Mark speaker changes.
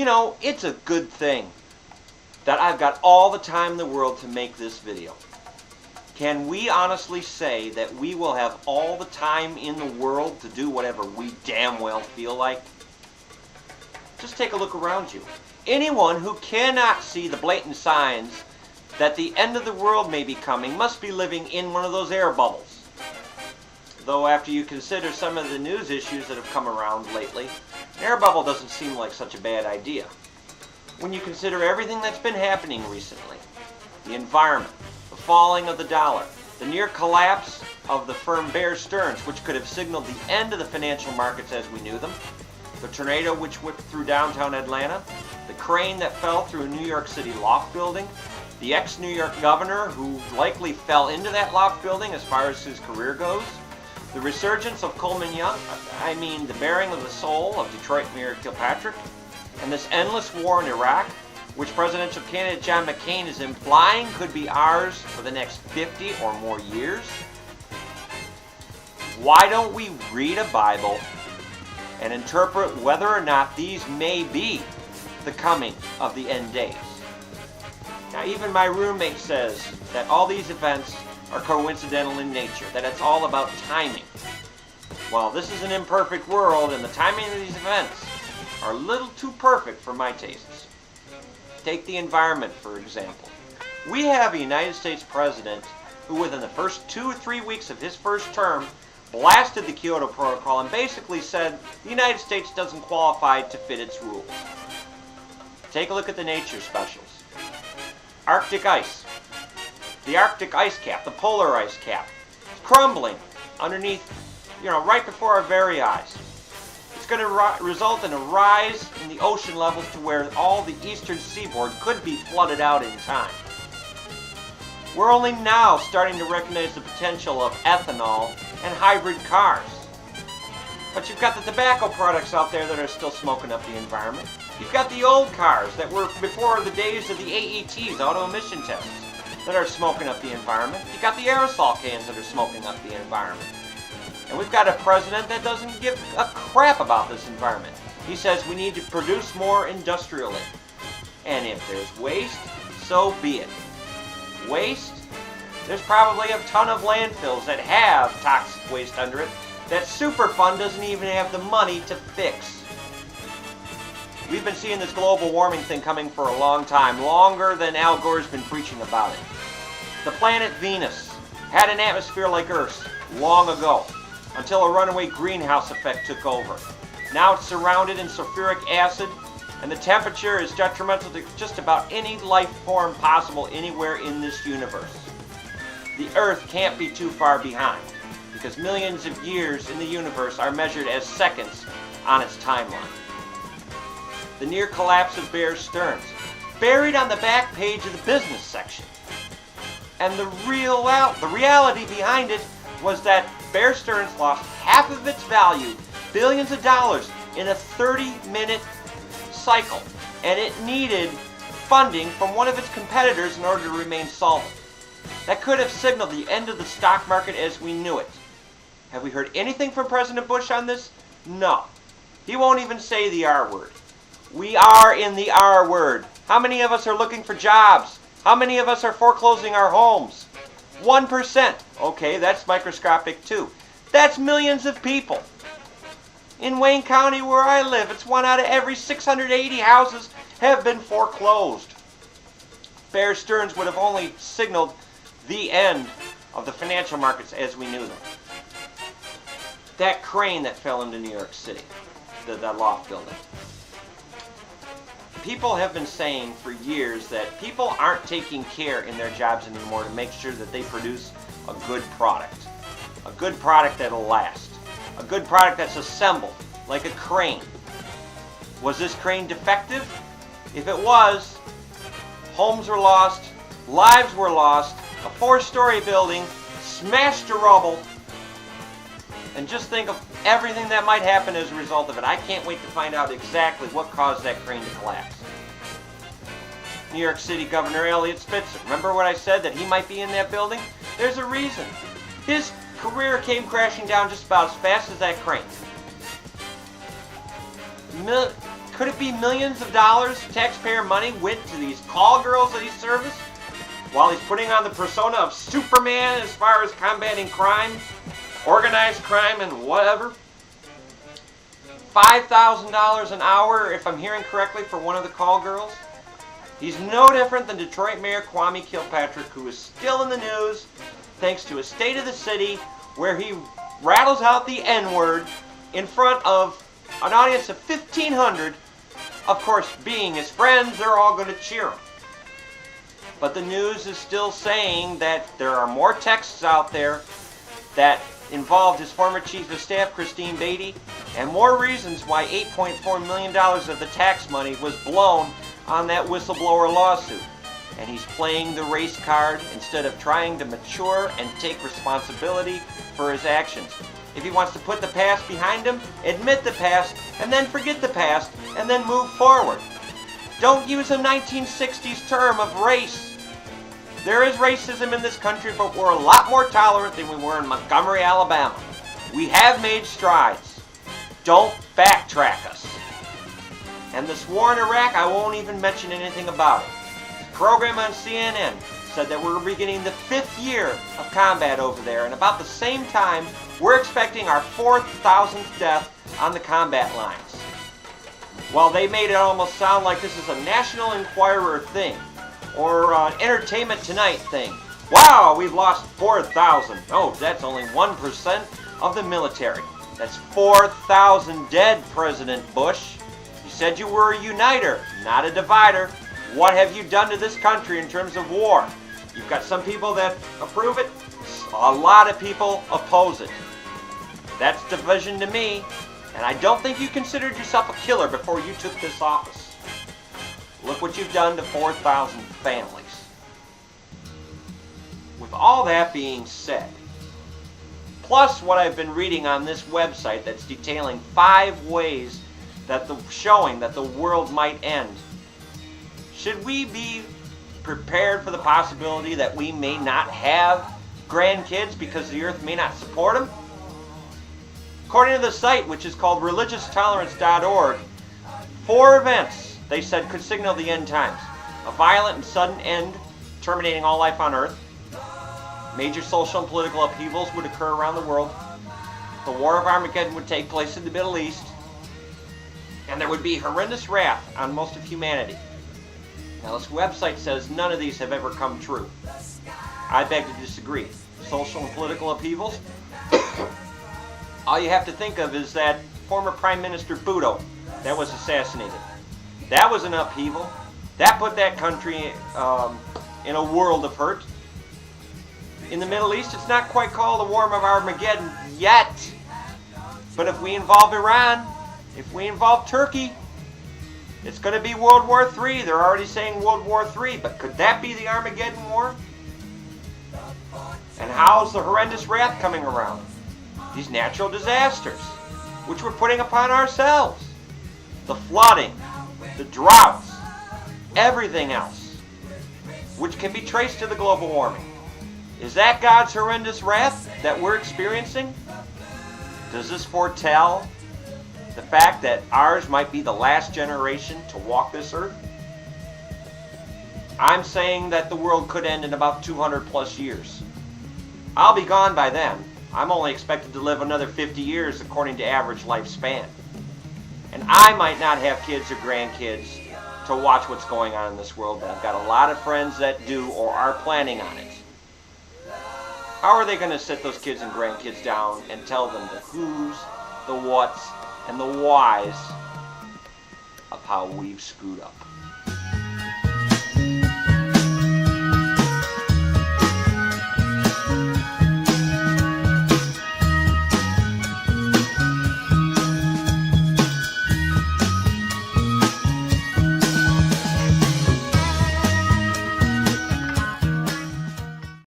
Speaker 1: You know, it's a good thing that I've got all the time in the world to make this video. Can we honestly say that we will have all the time in the world to do whatever we damn well feel like? Just take a look around you. Anyone who cannot see the blatant signs that the end of the world may be coming must be living in one of those air bubbles. Though after you consider some of the news issues that have come around lately, an air bubble doesn't seem like such a bad idea. When you consider everything that's been happening recently, the environment, the falling of the dollar, the near collapse of the firm Bear Stearns, which could have signaled the end of the financial markets as we knew them, the tornado which whipped through downtown Atlanta, the crane that fell through a New York City loft building, the ex-New York governor who likely fell into that loft building as far as his career goes, the resurgence of Coleman Young, the bearing of the soul of Detroit Mayor Kilpatrick, and this endless war in Iraq, which presidential candidate John McCain is implying could be ours for the next 50 or more years. Why don't we read a Bible and interpret whether or not these may be the coming of the end days? Now, even my roommate says that all these events are coincidental in nature, that it's all about timing. Well, this is an imperfect world, and the timing of these events are a little too perfect for my tastes. Take the environment, for example. We have a United States president who, within the first 2 or 3 weeks of his first term, blasted the Kyoto Protocol and basically said the United States doesn't qualify to fit its rules. Take a look at the nature specials. Arctic ice. The Arctic ice cap, the polar ice cap, it's crumbling underneath, right before our very eyes. It's going to result in a rise in the ocean levels to where all the eastern seaboard could be flooded out in time. We're only now starting to recognize the potential of ethanol and hybrid cars. But you've got the tobacco products out there that are still smoking up the environment. You've got the old cars that were before the days of the AETs, auto emission tests, that are smoking up the environment. You've got the aerosol cans that are smoking up the environment. And we've got a president that doesn't give a crap about this environment. He says we need to produce more industrially. And if there's waste, so be it. Waste? There's probably a ton of landfills that have toxic waste under it that Superfund doesn't even have the money to fix. We've been seeing this global warming thing coming for a long time, longer than Al Gore's been preaching about it. The planet Venus had an atmosphere like Earth's long ago, until a runaway greenhouse effect took over. Now it's surrounded in sulfuric acid, and the temperature is detrimental to just about any life form possible anywhere in this universe. The Earth can't be too far behind, because millions of years in the universe are measured as seconds on its timeline. The near collapse of Bear Stearns, buried on the back page of the business section. And the reality behind it was that Bear Stearns lost half of its value, billions of dollars, in a 30-minute cycle. And it needed funding from one of its competitors in order to remain solvent. That could have signaled the end of the stock market as we knew it. Have we heard anything from President Bush on this? No. He won't even say the R word. We are in the R word. How many of us are looking for jobs? How many of us are foreclosing our homes? 1%. Okay, that's microscopic too. That's millions of people. In Wayne County where I live, it's 1 out of every 680 houses have been foreclosed. Bear Stearns would have only signaled the end of the financial markets as we knew them. That crane that fell into New York City, that loft building. People have been saying for years that people aren't taking care in their jobs anymore to make sure that they produce a good product. A good product that'll last. A good product that's assembled, like a crane. Was this crane defective? If it was, homes were lost, lives were lost, a 4-story building smashed to rubble, and just think of everything that might happen as a result of it. I can't wait to find out exactly what caused that crane to collapse. New York City Governor Eliot Spitzer. Remember what I said, that he might be in that building? There's a reason. His career came crashing down just about as fast as that crane. Could it be millions of dollars taxpayer money went to these call girls that he serviced while he's putting on the persona of Superman as far as combating crime, organized crime, and whatever? $5,000 an hour, if I'm hearing correctly, for one of the call girls? He's no different than Detroit Mayor Kwame Kilpatrick, who is still in the news thanks to a State of the City where he rattles out the N-word in front of an audience of 1,500. Of course, being his friends, they're all going to cheer him. But the news is still saying that there are more texts out there that involved his former chief of staff, Christine Beatty, and more reasons why $8.4 million of the tax money was blown on that whistleblower lawsuit. And he's playing the race card instead of trying to mature and take responsibility for his actions. If he wants to put the past behind him, admit the past, and then forget the past, and then move forward. Don't use a 1960s term of race. There is racism in this country, but we're a lot more tolerant than we were in Montgomery, Alabama. We have made strides. Don't backtrack us. And this war in Iraq, I won't even mention anything about it. The program on CNN said that we're beginning the 5th year of combat over there, and about the same time, we're expecting our 4,000th death on the combat lines. Well, they made it almost sound like this is a National Enquirer thing, or an Entertainment Tonight thing. Wow, we've lost 4,000. Oh, that's only 1% of the military. That's 4,000 dead, President Bush. You said you were a uniter, not a divider. What have you done to this country in terms of war? You've got some people that approve it. A lot of people oppose it. That's division to me. And I don't think you considered yourself a killer before you took this office. Look what you've done to 4,000 families. With all that being said, plus what I've been reading on this website that's detailing 5 ways that showing that the world might end, should we be prepared for the possibility that we may not have grandkids because the earth may not support them? According to the site, which is called religionstolerance.org, 4 events, they said, could signal the end times. A violent and sudden end, terminating all life on earth. Major social and political upheavals would occur around the world. The War of Armageddon would take place in the Middle East. And there would be horrendous wrath on most of humanity. Now, this website says none of these have ever come true. I beg to disagree. Social and political upheavals? All you have to think of is that former Prime Minister Bhutto that was assassinated. That was an upheaval. That put that country in a world of hurt. In the Middle East, it's not quite called the War of Armageddon yet. But if we involve Iran, if we involve Turkey, it's going to be World War III. They're already saying World War III, but could that be the Armageddon War? And how's the horrendous wrath coming around? These natural disasters, which we're putting upon ourselves. The flooding, the droughts, everything else, which can be traced to the global warming. Is that God's horrendous wrath that we're experiencing? Does this foretell the fact that ours might be the last generation to walk this earth? I'm saying that the world could end in about 200 plus years. I'll be gone by then. I'm only expected to live another 50 years according to average lifespan. And I might not have kids or grandkids to watch what's going on in this world, but I've got a lot of friends that do or are planning on it. How are they going to sit those kids and grandkids down and tell them the who's, the what's, and the why's of how we've screwed up?